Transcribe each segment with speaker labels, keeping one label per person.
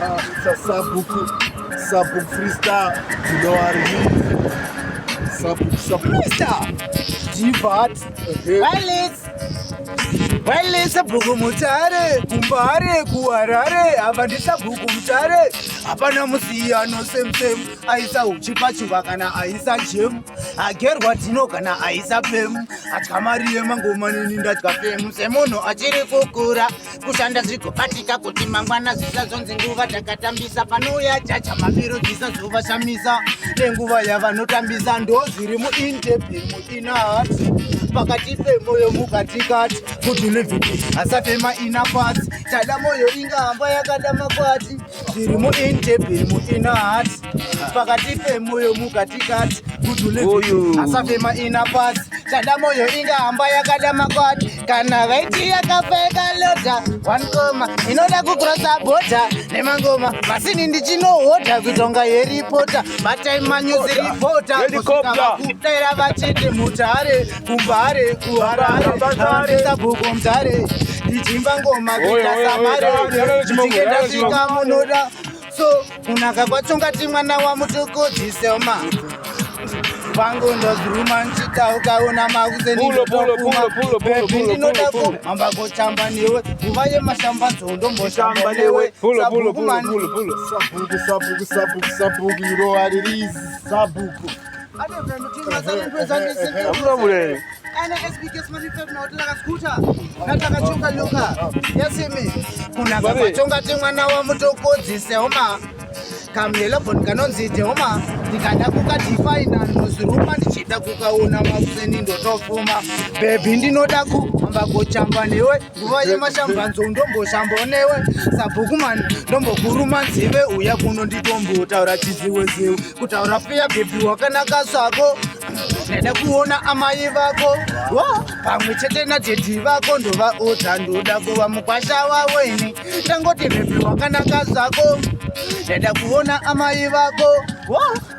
Speaker 1: It's a Sabuk freestyle. You know what it is? Sabuk freestyle. G-Bot. Wale sabhuku mutare, kumbare, kuarare, avandi sabhuku mutare. Apana musiyano same. Aisa uchipachuva kana aisa gym. Agerwa tino kana aisa fem. Atkamari emangoma nini ndatya fem. Semono achiri kukura. Kushanda zvikubatika kuti mangwana zvisazonzi nguva takatambisa. Panouya chacha mamiro zvisazovashamisa. Nenguva yavanotambisa ndo zviri muintepi muinahati. Pakati pemoyo mukatikati kuti liviti asafema ina pati tada moyo ingahamba yakada makwati zviri muintepi muinahati pakati pemoyo mukatikati kuti liviti asafema ina pati tada moyo ingahamba yakada makwati kana vaiti yakapfeka lota wankoma inoda kukrasa bota nemangoma masini ndichinohodha kutonga yeripota mataimanyozi ripota kusvikavakudaira vachete mutare kumbare kuharare avandisa bhuku mutare ndichimba ngoma kuita samare ndichingenda svika munoda so kunaka kwachongati mwana wamutukudzi selma vangu ndozuruma nchita ukaona makuzeninotokumabebi ndinoda kuhamba kochamba newe nguva yemashamba nzondomboshamba newe sabhuku you know what it is sabhuku ana SBK smartphone na utaka scooter nataka chunga nyoka yasimi kuna baba chunga timwana wa mutokodzi seoma kamlela bon kanonzi teoma ndikada kukadefine nozuruma ndichida kukaona makuseni ndotofuma baby ndinoda kuhamba kochamba newe nguva yemashamba nzondomboshamba newe sabhuku man ndombokuruma nzive uya kuno nditombotaura chiziweziwe kutaura pia baby wakanaka svako neda kuona amai vako pamwe chete nadhedhi vako ndovaodza ndoda kuva mukwasha waweni ndangoti bebi wakanaka zvako neda kuona amai vako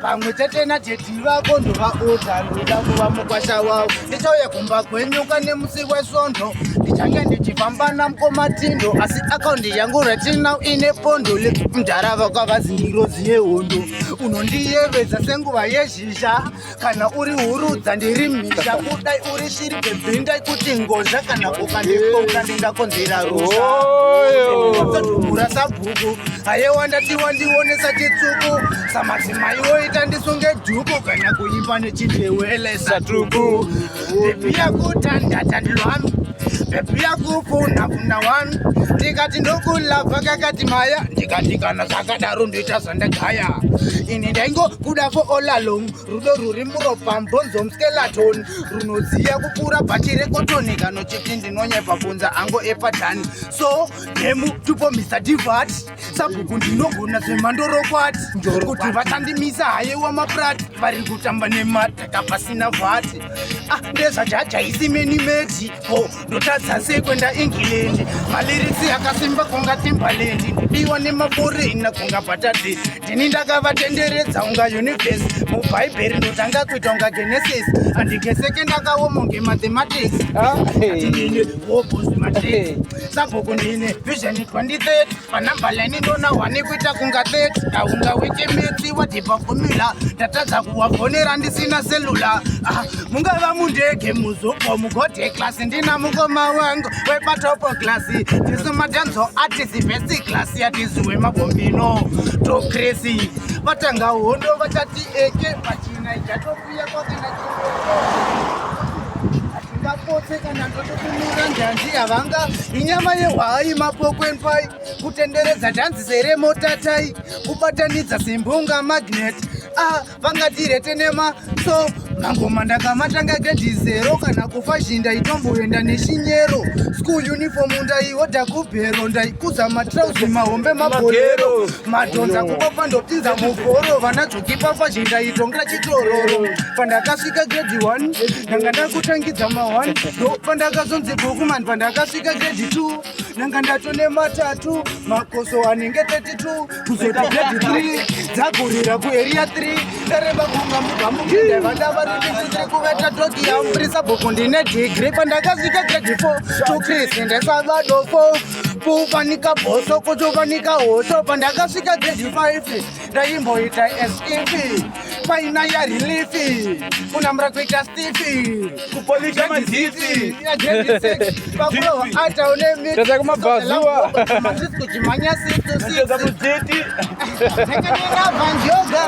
Speaker 1: pamwe chete nadhedhi vako ndovaodza ndoda kuva mukwasha wavo ndichauya kumba kwenyuka nemusi wesvondo ndichange ndichifamba namukomatindo asi akaundi yangu ratinau ine pondo lemudharava kwavazingirozi yehondo unondiyevedza senguva yezhizha kana uri hurudza ndiri mhisha kudai uri shiri bebhindai kuti ngozha kana ukandipoka ndingakonzera rushaadhumura sabhuku ayewa ndatiwa ndionesa chitsuku samadzimai woita ndisunge dhuku kana kuimba nechindewele satuku bebi yakutandata ndilwami bebi yakupfunapfuna wami ndikati ndokulabva kakati maya ndikati kana zvakadaro ndoita zvandagaya ini ndaingokuda for all along rudo ruri muropa mbonzo muskeleton runoziya kupfuura bhachi rekotoni kanochiti ndinonyepa kunza ango epatani so nemu tupo Mr. Divat sabhuku ndinogona zvemandorokwati kuti vachandimisa hayewa maprati vari kutamba nemataka pasina vhati ndezvajajaisi menimeti ndotadza sekwenda england malirisi akasimba kunga timbaland ndidiwa nemaforena kunga patade ndini ndakavatenderedza unga univhesi mubhaibheri ndotanga kuita unga genesis andigeseke ndakawomonge mathematics ndine wobosmatrix sabhuku ndine vision 2030 panambalani ndona wani kuita kunga 30 aunga wechemeti wadhipa formula ndatadza kuwabhonera ndisina selula mungava mundege muzopo mugode klasi ndina mukoma wangu wepatopo klasi ndisumatanzo atisivhesi klasi yatiziwe mabombino tokrasi vatanga hondo vachati eke pachina ichatokuya kwakana atingapotse kana ndotokumura njanji yavanga inyama yehwai mapokwenpai kutenderedza dhanzi seremotatai kubatanidza simbunga magnet vangatirete nema so mangoma ndakamatanga gredi 0 kana kufa zhinda itomboenda neshinyero school uniform ndaihodha kubhero ndaikuza matrauzi mahombe mabholero madhonza kukopa ndopinza muvhoro vanadzokipafa zhinda itongra chitororo pandakasvika gredi 1 ndanga ndakutangidza ma1 ndo pandakazonzi bhukuman pandakasvika gredi 2 ndanga ndatone matatu makoso anenge 32 kuzoti gredi 3 dzagurira kueria 3 ndareba kunga mugamuke vandavarikitiri kuveta toki yambrisa bhuku ndine digri pandakasvika grade 4 tukrisi ndesavadofo pufanika bhoso kutufanika hosho pandakasvika grade 5 ndaimboita sep paina yarilifi kunamura kuita stifi
Speaker 2: kupolisha maziti
Speaker 1: pakulowa ataunemikumabhazuwa
Speaker 2: kujeti
Speaker 1: nekanenga vanjoga